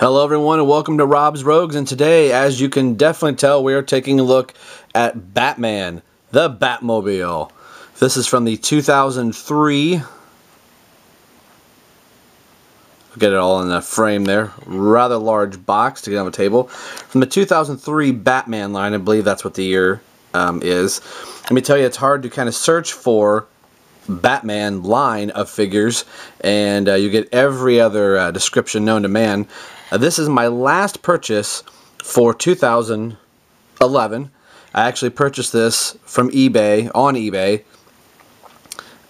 Hello everyone and welcome to Rob's Rogues, and today, as you can definitely tell, we are taking a look at Batman, the Batmobile. This is from the 2003, I'll get it all in the frame there, rather large box to get on the table. From the 2003 Batman line, I believe that's what the year is. Let me tell you, it's hard to kind of search for Batman line of figures, and you get every other description known to man. This is my last purchase for 2011. I actually purchased this from eBay,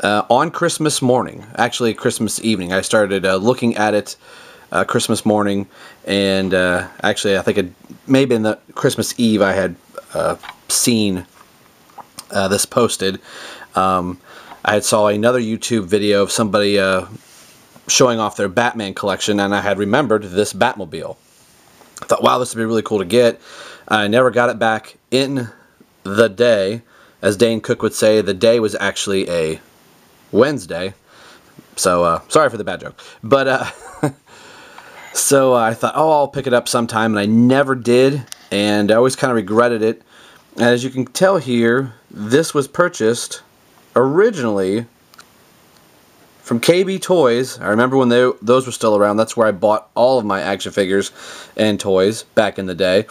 on Christmas morning. Actually, Christmas evening. I started looking at it Christmas morning, and actually I think it maybe in the Christmas Eve I had seen this posted. I had saw another YouTube video of somebody showing off their Batman collection, and I had remembered this Batmobile. I thought, wow, this would be really cool to get. I never got it back in the day. As Dane Cook would say, the day was actually a Wednesday. So, sorry for the bad joke. But, so I thought, oh, I'll pick it up sometime, and I never did, and I always kind of regretted it. And as you can tell here, this was purchased originally from KB Toys. I remember when those were still around. That's where I bought all of my action figures and toys back in the day.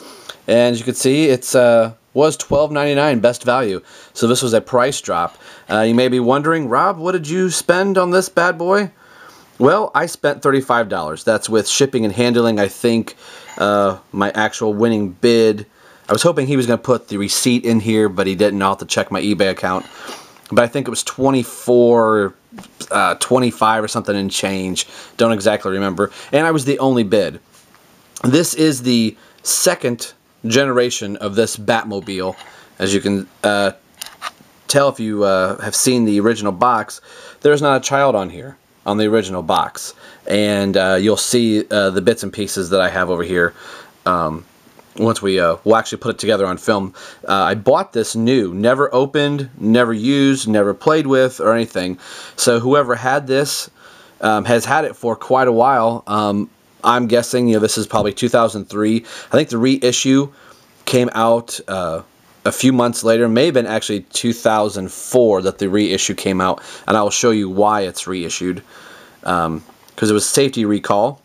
And as you can see, it's was $12.99 best value. So this was a price drop. You may be wondering, Rob, what did you spend on this bad boy? Well, I spent $35. That's with shipping and handling. I think my actual winning bid, I was hoping he was going to put the receipt in here, but he didn't. I'll have to check my eBay account. But I think it was $24, $25 or something and change. Don't exactly remember. And I was the only bid. This is the second generation of this Batmobile. As you can tell if you have seen the original box, there's not a child on here, on the original box. And you'll see the bits and pieces that I have over here. Once we'll actually put it together on film. I bought this new, never opened, never used, never played with, or anything. So whoever had this has had it for quite a while. I'm guessing, this is probably 2003. I think the reissue came out a few months later. It may have been actually 2004 that the reissue came out, and I will show you why it's reissued. Because it was safety recall.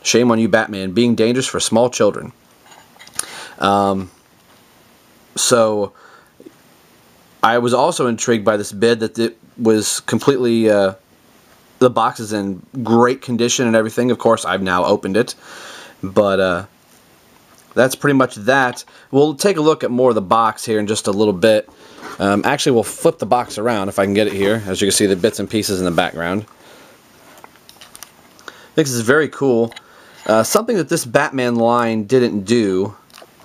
Shame on you, Batman, being dangerous for small children. So I was also intrigued by this bid that it was completely, the box is in great condition and everything. Of course, I've now opened it, but, that's pretty much that. We'll take a look at more of the box here in just a little bit. Actually, we'll flip the box around if I can get it here. As you can see, the bits and pieces in the background. I think this is very cool. Something that this Batman line didn't do.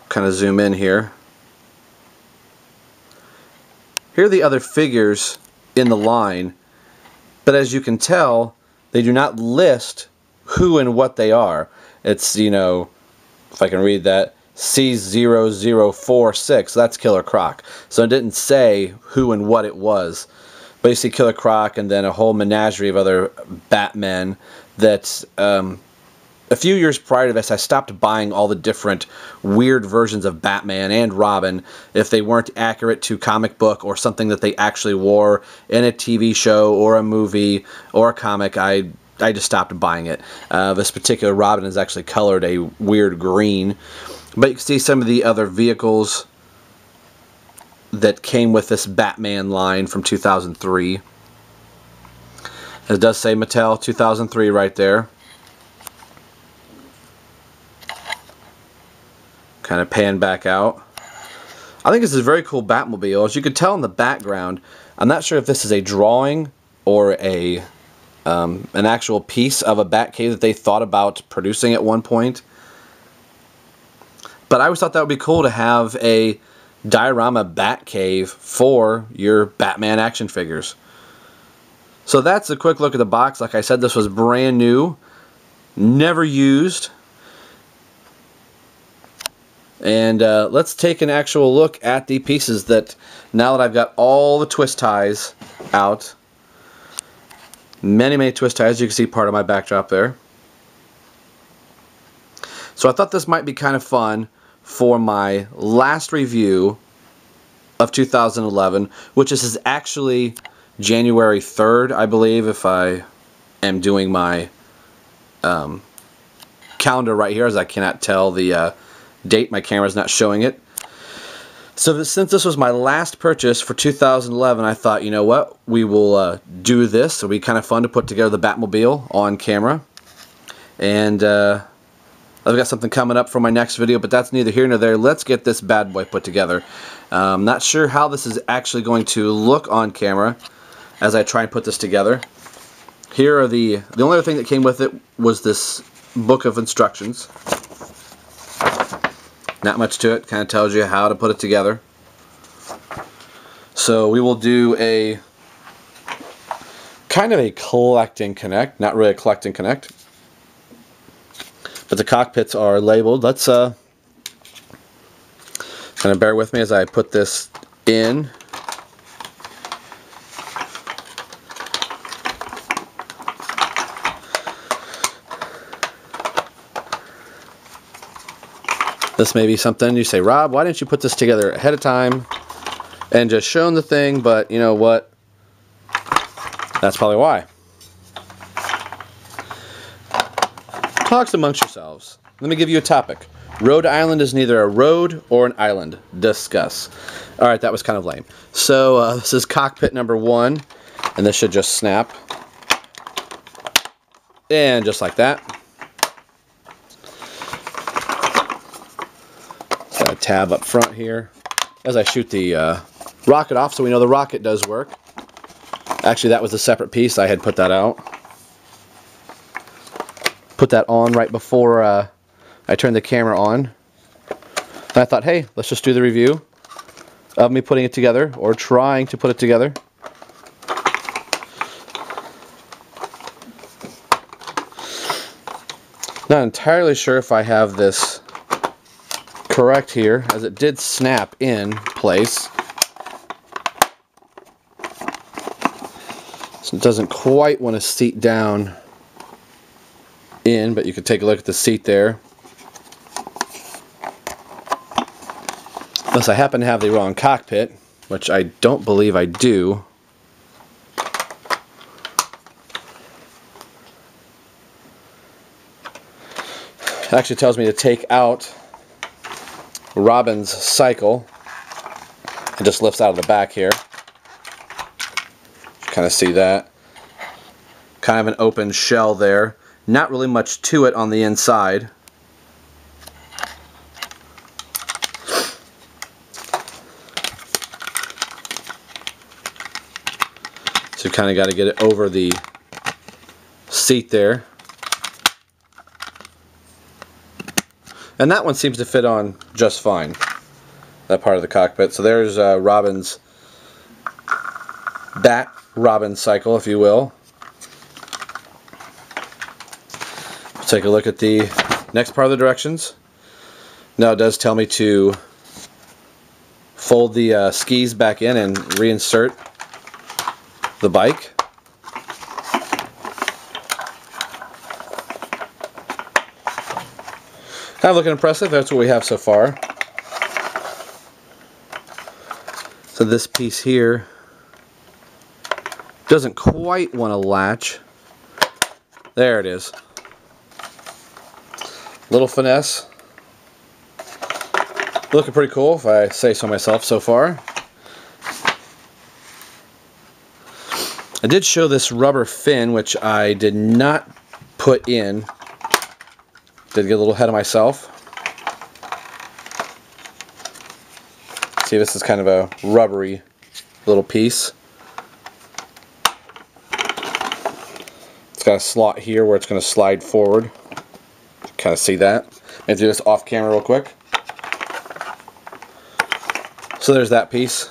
Kind of zoom in here. Here are the other figures in the line, but as you can tell, they do not list who and what they are. It's, if I can read that, C0046, that's Killer Croc. So it didn't say who and what it was. But you see Killer Croc and then a whole menagerie of other Batmen that, a few years prior to this, I stopped buying all the different weird versions of Batman and Robin if they weren't accurate to comic book or something that they actually wore in a TV show or a movie or a comic. I just stopped buying it. This particular Robin is actually colored a weird green. But you can see some of the other vehicles that came with this Batman line from 2003. It does say Mattel 2003 right there. Kind of pan back out. I think this is a very cool Batmobile. As you can tell in the background, I'm not sure if this is a drawing or an actual piece of a Batcave that they thought about producing at one point. But I always thought that would be cool to have a diorama Batcave for your Batman action figures. So that's a quick look at the box. Like I said, this was brand new, never used. And let's take an actual look at the pieces that, now that I've got all the twist ties out, many twist ties, you can see part of my backdrop there. So I thought this might be kind of fun for my last review of 2011, which is actually January 3rd, I believe, if I am doing my calendar right here, as I cannot tell the date. My camera's not showing it. So since this was my last purchase for 2011, I thought, you know what, we will do this. It'll be kind of fun to put together the Batmobile on camera. And I've got something coming up for my next video, but that's neither here nor there. Let's get this bad boy put together. I'm not sure how this is actually going to look on camera as I try and put this together. Here are the only other thing that came with it was this book of instructions. Not much to it, kind of tells you how to put it together. So we will do a kind of a collect and connect, not really a collect and connect. But the cockpits are labeled. Let's kind of bear with me as I put this in. This may be something you say, Rob, why didn't you put this together ahead of time and just shown the thing? But you know what? That's probably why. Talks amongst yourselves. Let me give you a topic. Rhode Island is neither a road or an island. Discuss. Alright, that was kind of lame. So this is cockpit number 1, and this should just snap. And just like that. Got a tab up front here as I shoot the rocket off, so we know the rocket does work. Actually, that was a separate piece. I had put that out. Put that on right before I turned the camera on. And I thought, hey, let's just do the review of me putting it together, or trying to put it together. Not entirely sure if I have this correct here, as it did snap in place. So it doesn't quite want to seat down in, but you can take a look at the seat there. Unless I happen to have the wrong cockpit, which I don't believe I do. It actually tells me to take out Robin's cycle. It just lifts out of the back here. Kind of see that. Kind of an open shell there. Not really much to it on the inside. So you kind of got to get it over the seat there. And that one seems to fit on just fine, that part of the cockpit. So there's Robin's Robin cycle, if you will. Take a look at the next part of the directions. Now it does tell me to fold the skis back in and reinsert the bike. Kind of looking impressive. That's what we have so far. So this piece here doesn't quite want to latch. There it is. Little finesse. Looking pretty cool, if I say so myself so far. I did show this rubber fin, which I did not put in. Did get a little ahead of myself. See, this is kind of a rubbery little piece. It's got a slot here where it's going to slide forward. Kind of see that. Let me do this off camera real quick. So there's that piece.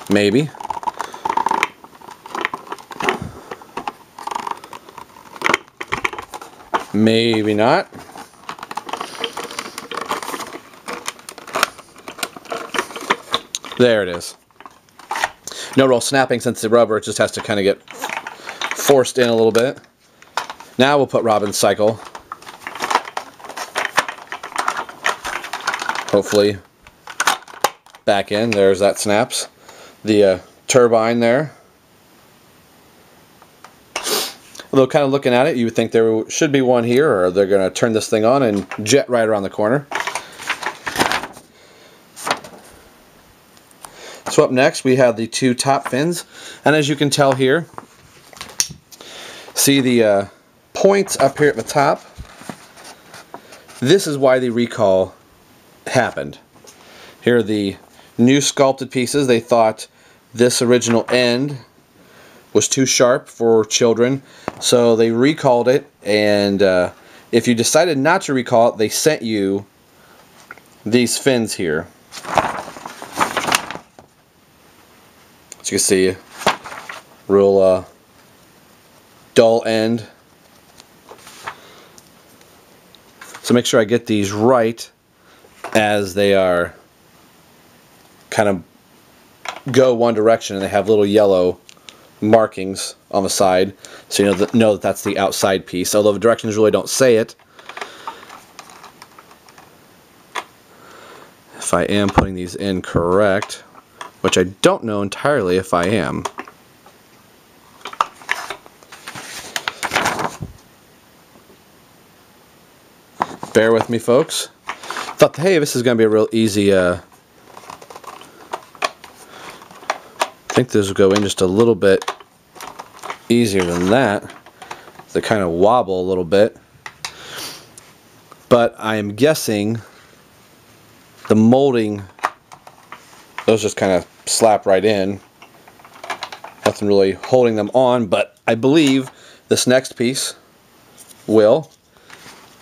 Maybe. Maybe not. There it is. No real snapping since the rubber, it just has to kind of get forced in a little bit. Now we'll put Robin's cycle. Hopefully back in. There's that snaps. The turbine there. Although kind of looking at it, you would think there should be one here, or they're going to turn this thing on and jet right around the corner. So up next we have the two top fins, and as you can tell here, see the points up here at the top. This is why the recall happened. Here are the new sculpted pieces. They thought this original end was too sharp for children, so they recalled it, and if you decided not to recall it, they sent you these fins here. As you can see, real dull end. So make sure I get these right, as they are kind of go one direction and they have little yellow markings on the side, so you know that that's the outside piece, although the directions really don't say it. If I am putting these in correct, which I don't know entirely if I am. Bear with me, folks. Thought, hey, this is going to be a real easy, I think this will go in just a little bit easier than that. They kind of wobble a little bit. But I am guessing the molding, those just kind of slap right in. Nothing really holding them on, but I believe this next piece will.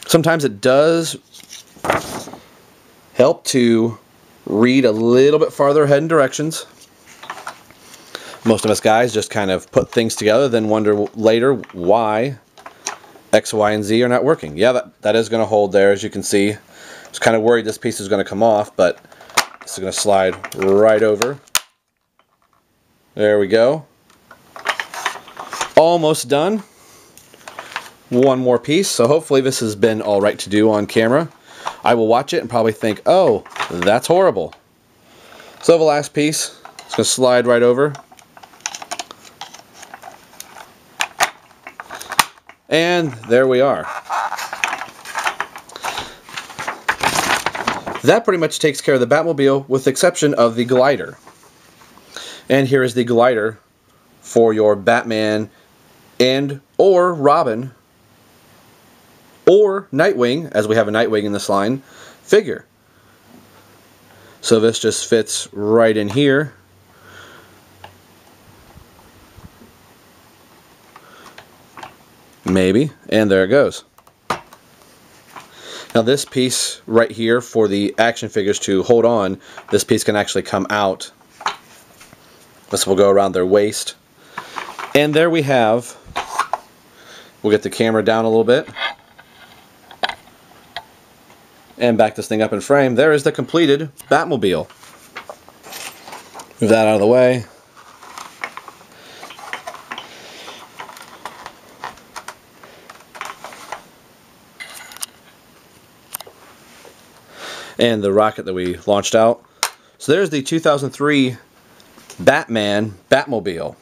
Sometimes it does help to read a little bit farther ahead in directions. Most of us guys just kind of put things together, then wonder later why X, Y, and Z are not working. Yeah, that is going to hold there, as you can see. I was kind of worried this piece is going to come off, but this is going to slide right over. There we go. Almost done. One more piece, so hopefully this has been all right to do on camera. I will watch it and probably think, oh, that's horrible. So the last piece is going to slide right over. And there we are. That pretty much takes care of the Batmobile, with the exception of the glider. And here is the glider for your Batman and or Robin or Nightwing, as we have a Nightwing in this line, figure. So this just fits right in here. Maybe, and there it goes. Now this piece right here for the action figures to hold on, this piece can actually come out. This will go around their waist. And there we have, we'll get the camera down a little bit and back this thing up in frame. There is the completed Batmobile. Move that out of the way. And the rocket that we launched out. So there's the 2003 Batman Batmobile.